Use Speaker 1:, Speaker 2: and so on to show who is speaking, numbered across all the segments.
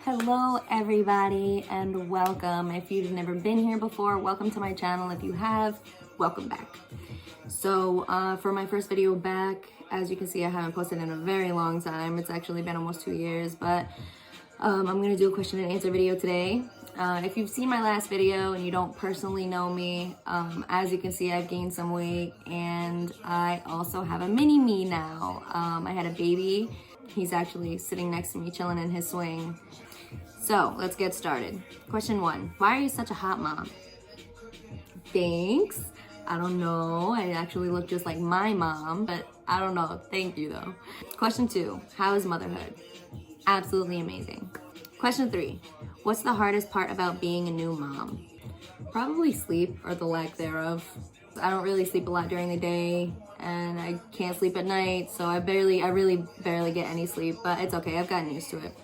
Speaker 1: Hello everybody and welcome. If you've never been here before, welcome to my channel. If you have, welcome back. So for my first video back, as you can see, I haven't posted in a very long time. It's actually been almost 2 years, but I'm gonna do a question and answer video today. If you've seen my last video and you don't personally know me, as you can see, I've gained some weight and I also have a mini me now. I had a baby. He's actually sitting next to me, chilling in his swing. So let's get started. Question 1, why are you such a hot mom? Thanks. I don't know. I actually look just like my mom, but I don't know. Thank you though. Question 2, how is motherhood? Absolutely amazing. Question 3, what's the hardest part about being a new mom? Probably sleep or the lack thereof. I don't really sleep a lot during the day and I can't sleep at night, so I really barely get any sleep, but it's okay. I've gotten used to it.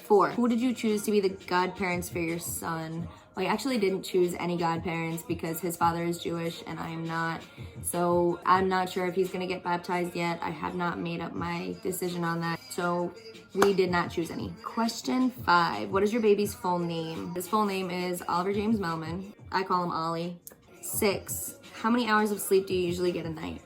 Speaker 1: 4, who did you choose to be the godparents for your son? Well, I actually didn't choose any godparents because his father is Jewish and I am not. So I'm not sure if he's gonna get baptized yet. I have not made up my decision on that. So we did not choose any. Question 5, what is your baby's full name? His full name is Oliver James Melman. I call him Ollie. 6, how many hours of sleep do you usually get a night?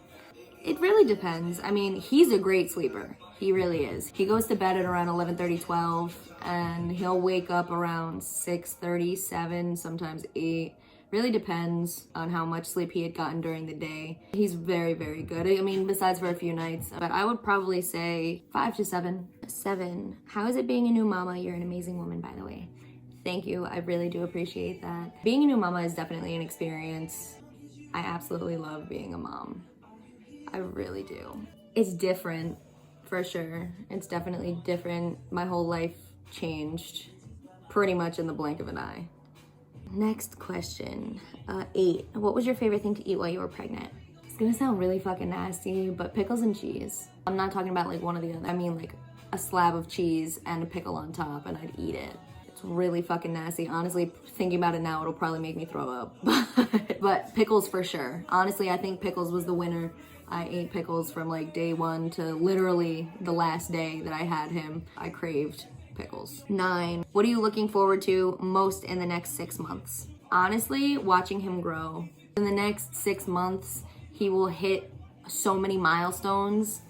Speaker 1: It really depends. I mean, he's a great sleeper. He really is. He goes to bed at around 11:30, 12, and he'll wake up around 6:30, 7, sometimes 8. Really depends on how much sleep he had gotten during the day. He's very good. I mean, besides for a few nights, but I would probably say 5 to 7. 7, how is it being a new mama? You're an amazing woman, by the way. Thank you. I really do appreciate that. Being a new mama is definitely an experience. I absolutely love being a mom. I really do. It's different, for sure. It's definitely different. My whole life changed pretty much in the blink of an eye. Next question, 8. What was your favorite thing to eat while you were pregnant? It's gonna sound really fucking nasty, but pickles and cheese. I'm not talking about like one or the other. I mean like a slab of cheese and a pickle on top and I'd eat it. It's really fucking nasty. Honestly, thinking about it now, it'll probably make me throw up. But pickles for sure. Honestly, I think pickles was the winner. I ate pickles from like day 1 to literally the last day that I had him. I craved pickles. 9, what are you looking forward to most in the next 6 months? Honestly, watching him grow. In the next 6 months, he will hit so many milestones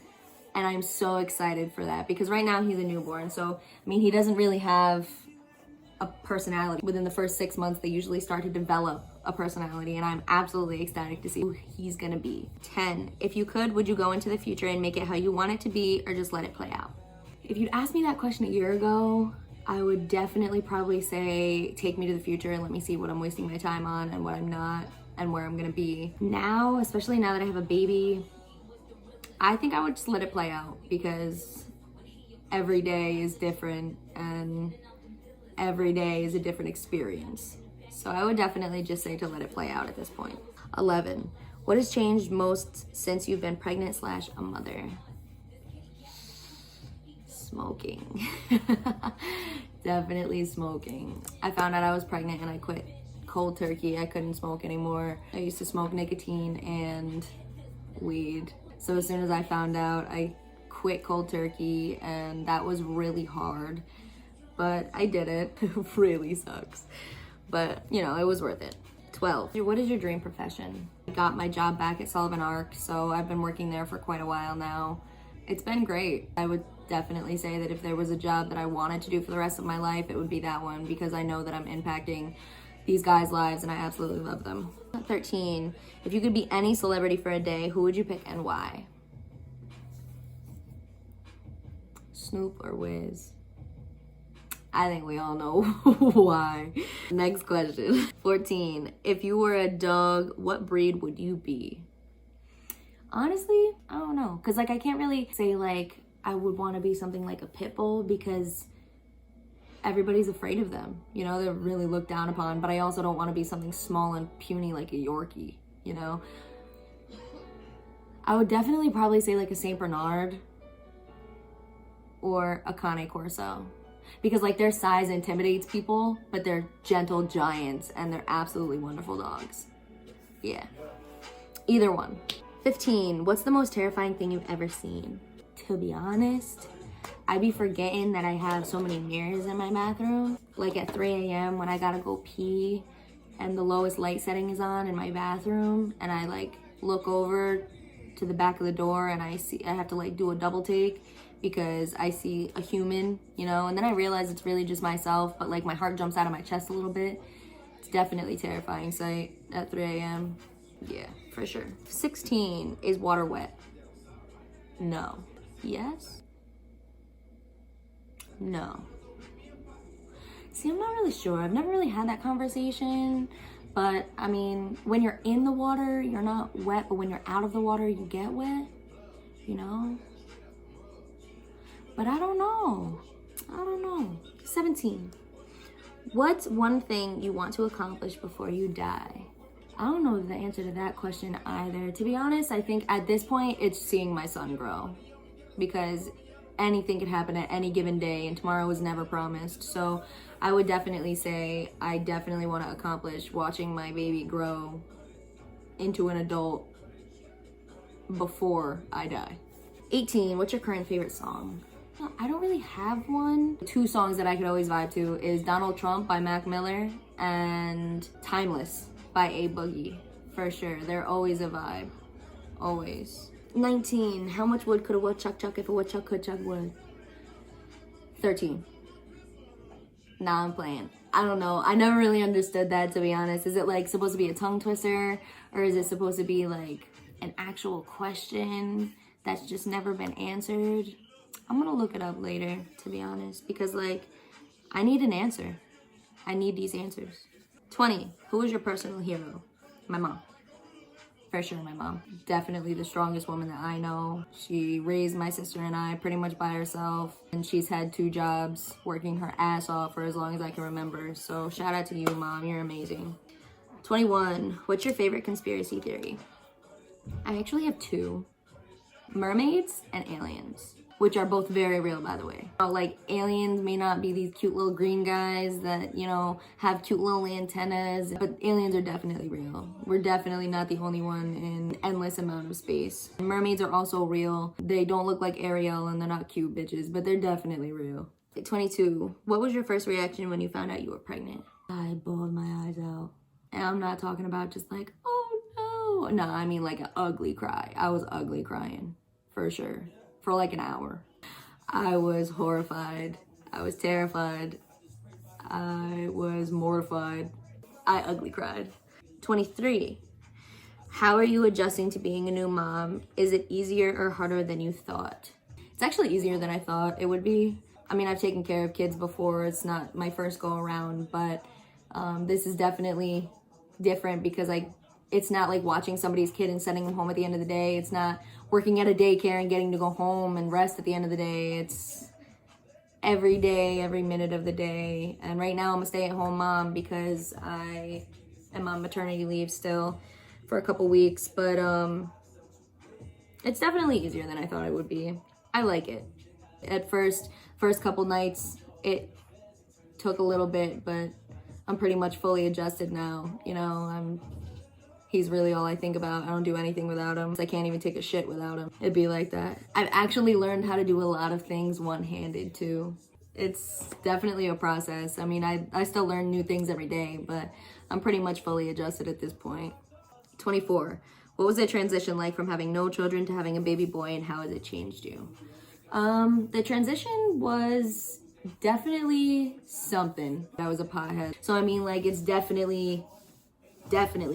Speaker 1: and I'm so excited for that because right now he's a newborn. So, I mean, he doesn't really have a personality. Within the first 6 months, they usually start to develop a personality and I'm absolutely ecstatic to see who he's gonna be. 10, if you could, would you go into the future and make it how you want it to be or just let it play out? If you'd asked me that question a year ago, I would definitely probably say, take me to the future and let me see what I'm wasting my time on and what I'm not and where I'm gonna be. Now, especially now that I have a baby, I think I would just let it play out because every day is different and every day is a different experience. So I would definitely just say to let it play out at this point. 11, what has changed most since you've been pregnant / a mother? Smoking. Definitely smoking. I found out I was pregnant and I quit cold turkey. I couldn't smoke anymore. I used to smoke nicotine and weed. So as soon as I found out, I quit cold turkey and that was really hard. But I did it. It really sucks. But, you know, it was worth it. 12, what is your dream profession? I got my job back at Sullivan Ark, so I've been working there for quite a while now. It's been great. I would definitely say that if there was a job that I wanted to do for the rest of my life, it would be that one because I know that I'm impacting these guys' lives and I absolutely love them. 13, if you could be any celebrity for a day, who would you pick and why? Snoop or Wiz? I think we all know why. Next question. 14, if you were a dog, what breed would you be? Honestly, I don't know. Cause like I can't really say like I would want to be something like a pit bull because everybody's afraid of them. You know, they're really looked down upon, but I also don't want to be something small and puny like a Yorkie, you know? I would definitely probably say like a Saint Bernard or a Cane Corso. Because like their size intimidates people, but they're gentle giants and they're absolutely wonderful dogs. Yeah, either one. 15, what's the most terrifying thing you've ever seen? To be honest, I be forgetting that I have so many mirrors in my bathroom. Like at 3 a.m. when I gotta go pee and the lowest light setting is on in my bathroom, and I like look over to the back of the door and I have to like do a double take because I see a human, you know, and then I realize it's really just myself, but like my heart jumps out of my chest a little bit. It's definitely a terrifying sight at 3 a.m. Yeah, for sure. 16, is water wet? No. Yes? No. See, I'm not really sure. I've never really had that conversation, but I mean, when you're in the water, you're not wet, but when you're out of the water, you get wet, you know? But I don't know. 17. What's one thing you want to accomplish before you die? I don't know the answer to that question either. To be honest, I think at this point, it's seeing my son grow, because anything could happen at any given day and tomorrow is never promised. So I would definitely say I definitely want to accomplish watching my baby grow into an adult before I die. 18, what's your current favorite song? Well, I don't really have one. 2 songs that I could always vibe to is Donald Trump by Mac Miller and Timeless by A Boogie. For sure, they're always a vibe, always. 19, how much wood could a woodchuck chuck if a woodchuck could chuck wood? 13. Nah, I'm playing. I don't know. I never really understood that, to be honest. Is it like supposed to be a tongue twister, or is it supposed to be like an actual question that's just never been answered? I'm gonna look it up later, to be honest, because like I need an answer. I need these answers. 20, who is your personal hero? My mom. For sure, my mom. Definitely the strongest woman that I know. She raised my sister and I pretty much by herself, and she's had 2 jobs, working her ass off for as long as I can remember. So shout out to you, Mom. You're amazing. 21, what's your favorite conspiracy theory? I actually have 2. Mermaids and aliens, which are both very real, by the way. Like, aliens may not be these cute little green guys that, you know, have cute little antennas, but aliens are definitely real. We're definitely not the only one in endless amount of space. Mermaids are also real. They don't look like Ariel and they're not cute bitches, but they're definitely real. 22, what was your first reaction when you found out you were pregnant? I bawled my eyes out. And I'm not talking about just like, oh no. No, I mean like an ugly cry. I was ugly crying, for sure. For like an hour. I was horrified. I was terrified. I was mortified. I ugly cried. 23. How are you adjusting to being a new mom? Is it easier or harder than you thought? It's actually easier than I thought it would be. I mean, I've taken care of kids before. It's not my first go around, but this is definitely different because it's not like watching somebody's kid and sending them home at the end of the day. It's not working at a daycare and getting to go home and rest at the end of the day. It's every day, every minute of the day. And right now I'm a stay-at-home mom because I am on maternity leave still for a couple weeks. But it's definitely easier than I thought it would be. I like it. At first couple nights, it took a little bit, but I'm pretty much fully adjusted now. You know, he's really all I think about. I don't do anything without him. I can't even take a shit without him. It'd be like that. I've actually learned how to do a lot of things one-handed too. It's definitely a process. I mean, I still learn new things every day, but I'm pretty much fully adjusted at this point. 24. What was the transition like from having no children to having a baby boy, and how has it changed you? The transition was definitely something. I was a pothead. So I mean, like, it's definitely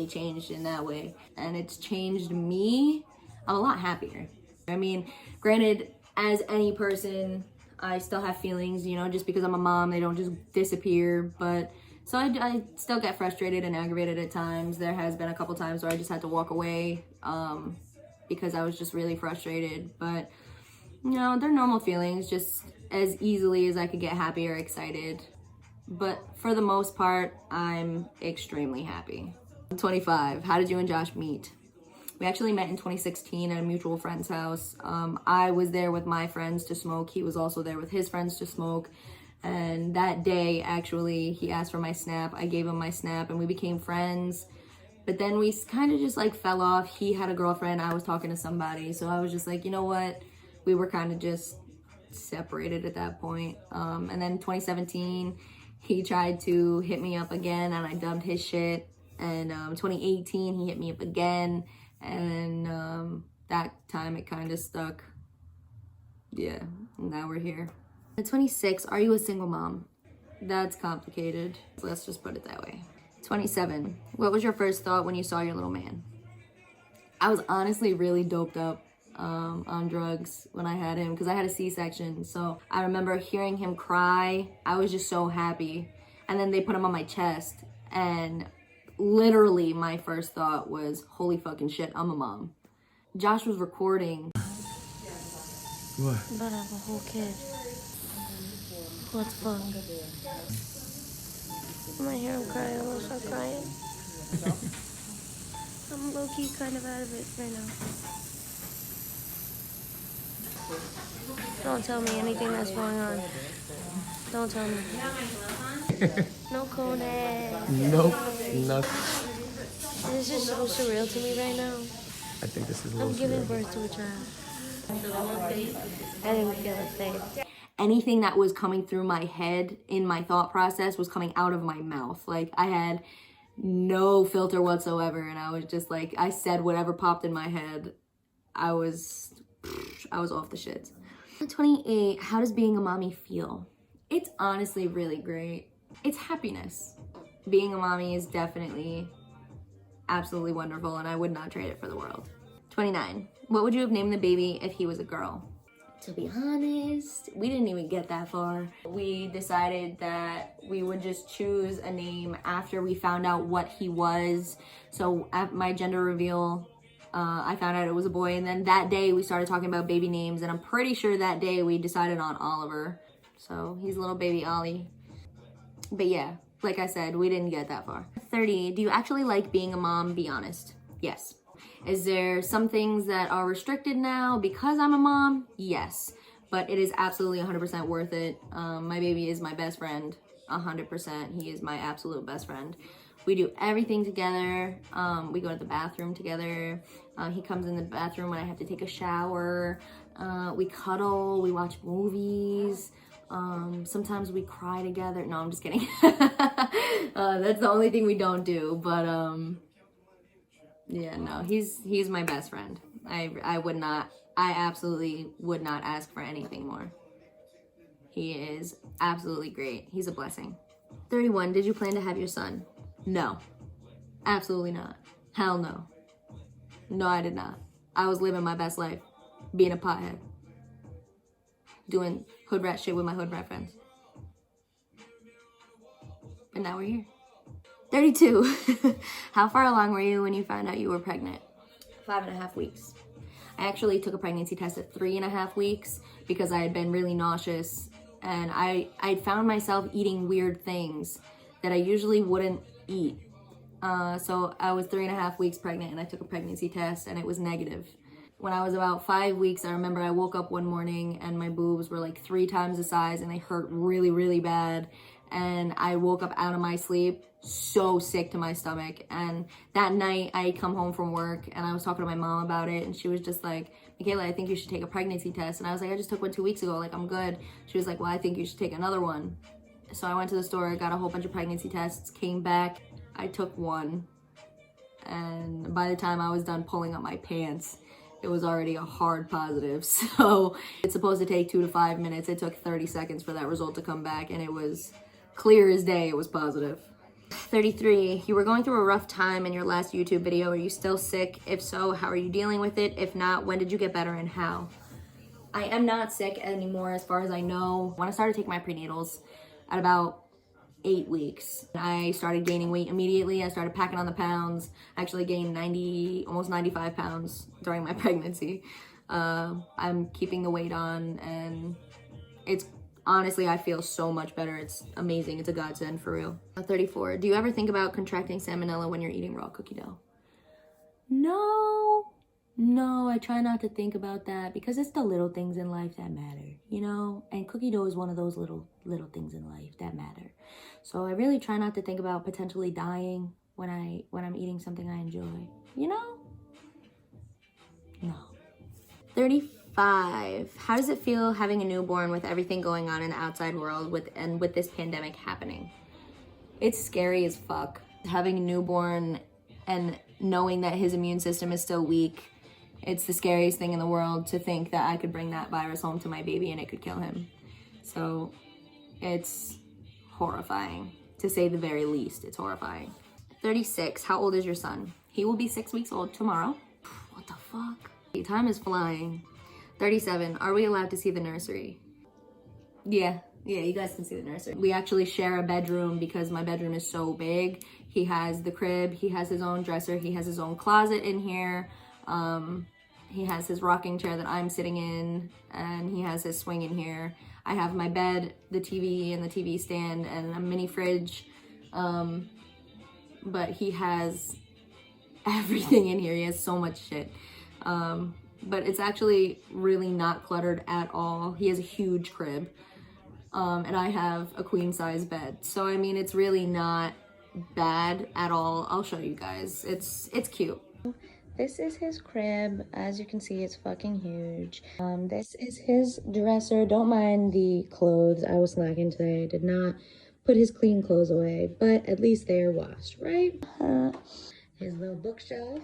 Speaker 1: changed in that way, and it's changed me. I'm a lot happier. I mean, granted, as any person, I still have feelings, you know, just because I'm a mom, they don't just disappear. But so I still get frustrated and aggravated at times. There has been a couple times where I just had to walk away because I was just really frustrated. But you know, they're normal feelings, just as easily as I could get happy or excited. But for the most part, I'm extremely happy. 25, how did you and Josh meet? We actually met in 2016 at a mutual friend's house. I was there with my friends to smoke. He was also there with his friends to smoke. And that day, actually, he asked for my Snap. I gave him my Snap and we became friends. But then we kind of just like fell off. He had a girlfriend. I was talking to somebody. So I was just like, you know what? We were kind of just separated at that point. And then 2017, he tried to hit me up again and I dumped his shit. And 2018, he hit me up again. And that time it kind of stuck. Yeah, now we're here. At 26, are you a single mom? That's complicated. Let's just put it that way. 27, what was your first thought when you saw your little man? I was honestly really doped up on drugs when I had him because I had a C-section. So I remember hearing him cry. I was just so happy. And then they put him on my chest. And literally my first thought was, holy fucking shit, I'm a mom. Josh was recording.
Speaker 2: What?
Speaker 3: I'm about to have a whole kid. What the fuck? I might hear him cry, I'm gonna start crying. I'm low-key kind of out of it right now. Don't tell me anything that's going on. Don't tell me. No Kodak.
Speaker 2: Nope, nothing.
Speaker 3: This is so surreal to me right now.
Speaker 2: I think this is a
Speaker 3: I'm
Speaker 2: little
Speaker 3: giving
Speaker 2: surreal.
Speaker 3: birth to a child. I didn't feel a thing.
Speaker 1: Anything that was coming through my head in my thought process was coming out of my mouth. Like I had no filter whatsoever. And I was just like, I said whatever popped in my head. I was off the shits. 28, how does being a mommy feel? It's honestly really great. It's happiness. Being a mommy is definitely absolutely wonderful and I would not trade it for the world. 29, what would you have named the baby if he was a girl? To be honest, we didn't even get that far. We decided that we would just choose a name after we found out what he was. So at my gender reveal, I found out it was a boy, and then that day we started talking about baby names, and I'm pretty sure that day we decided on Oliver. So he's little baby Ollie. But yeah, like I said, we didn't get that far. 30, do you actually like being a mom? Be honest. Yes. Is there some things that are restricted now because I'm a mom? Yes. But it is absolutely 100% worth it. My baby is my best friend. 100%. He is my absolute best friend. We do everything together. We go to the bathroom together. He comes in the bathroom when I have to take a shower. We cuddle. We watch movies. Sometimes we cry together. No, I'm just kidding. That's the only thing we don't do. But yeah, no, he's my best friend. I absolutely would not ask for anything more. He is absolutely great. He's a blessing. 31, did you plan to have your son? No, absolutely not. Hell no. No, I did not. I was living my best life, being a pothead, doing hood rat shit with my hood rat friends. And now we're here. 32, how far along were you when you found out you were pregnant? 5.5 weeks. I actually took a pregnancy test at 3.5 weeks because I had been really nauseous and I'd found myself eating weird things that I usually wouldn't eat. So I was 3.5 weeks pregnant and I took a pregnancy test and it was negative. When I was about 5 weeks, I remember I woke up one morning and my boobs were like 3 times the size and they hurt really, really bad. And I woke up out of my sleep so sick to my stomach. And that night I come home from work and I was talking to my mom about it and she was just like, Michaela, I think you should take a pregnancy test. And I was like, I just took one 2 weeks ago, like I'm good. She was like, well, I think you should take another one. So I went to the store, got a whole bunch of pregnancy tests, came back, I took one. And by the time I was done pulling up my pants, it was already a hard positive. So it's supposed to take 2 to 5 minutes. It took 30 seconds for that result to come back and it was clear as day, it was positive. 33, you were going through a rough time in your last YouTube video. Are you still sick? If so, how are you dealing with it? If not, when did you get better and how? I am not sick anymore as far as I know. When I started taking my prenatals at about 8 weeks, I started gaining weight immediately. I started packing on the pounds. I actually gained almost 95 pounds during my pregnancy. I'm keeping the weight on and it's honestly, I feel so much better. It's amazing. It's a godsend for real. 34. Do you ever think about contracting salmonella when you're eating raw cookie dough? No, I try not to think about that because it's the little things in life that matter, you know? And cookie dough is one of those little things in life that matter. So I really try not to think about potentially dying when I'm eating something I enjoy, you know? No. 35. 5. How does it feel having a newborn with everything going on in the outside world with this pandemic happening? It's scary as fuck. Having a newborn and knowing that his immune system is still weak, it's the scariest thing in the world to think that I could bring that virus home to my baby and it could kill him. So it's horrifying, to say the very least. It's horrifying. 36, how old is your son? He will be 6 weeks old tomorrow. What the fuck? Time is flying. 37, are we allowed to see the nursery? Yeah, you guys can see the nursery. We actually share a bedroom because my bedroom is so big. He has the crib, he has his own dresser, he has his own closet in here. He has his rocking chair that I'm sitting in, and he has his swing in here. I have my bed, the TV, and the TV stand, and a mini fridge. But he has everything in here. He has so much shit. But it's actually really not cluttered at all. He has a huge crib. And I have a queen size bed. So, I mean, it's really not bad at all. I'll show you guys. It's cute. This is his crib. As you can see, it's fucking huge. This is his dresser. Don't mind the clothes. I was slacking today. I did not put his clean clothes away, but at least they are washed, right? His little bookshelf,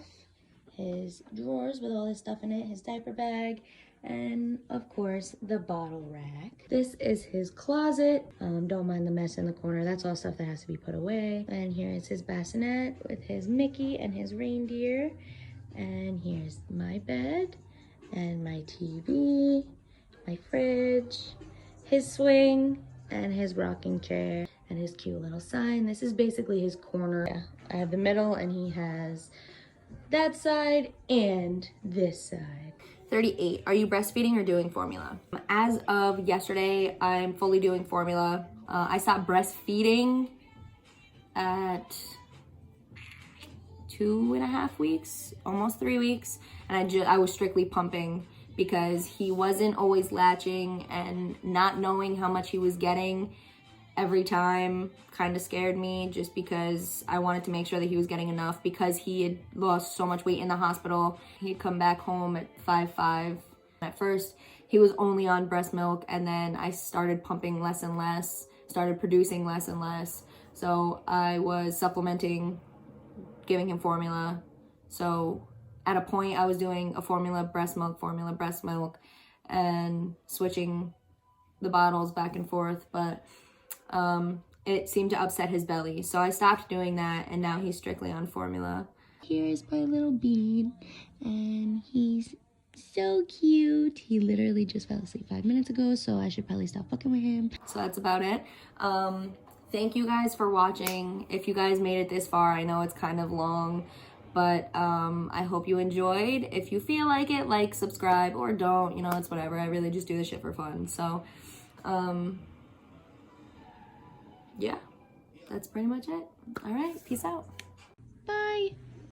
Speaker 1: his drawers with all his stuff in it, his diaper bag, and of course the bottle rack. This is his closet. Don't mind the mess in the corner. That's all stuff that has to be put away. And here is his bassinet with his Mickey and his reindeer. And here's my bed and my TV, my fridge, his swing, and his rocking chair, and his cute little sign. This is basically his corner. Yeah, I have the middle, and he has that side and this side. 38, are you breastfeeding or doing formula? As of yesterday, I'm fully doing formula. I stopped breastfeeding at 2.5 weeks, almost 3 weeks, and I was strictly pumping because he wasn't always latching, and not knowing how much he was getting every time kind of scared me, just because I wanted to make sure that he was getting enough, because he had lost so much weight in the hospital. He'd come back home at 5'5". At first, he was only on breast milk, and then I started pumping less and less, started producing less and less. So I was supplementing, giving him formula. So at a point I was doing a formula, breast milk, and switching the bottles back and forth, but it seemed to upset his belly. So I stopped doing that, and now he's strictly on formula. Here's my little bean, and he's so cute. He literally just fell asleep 5 minutes ago, so I should probably stop fucking with him. So that's about it. Thank you guys for watching. If you guys made it this far, I know it's kind of long, but I hope you enjoyed. If you feel like it, like, subscribe, or don't, you know, it's whatever. I really just do this shit for fun. So yeah, that's pretty much it. All right, peace out.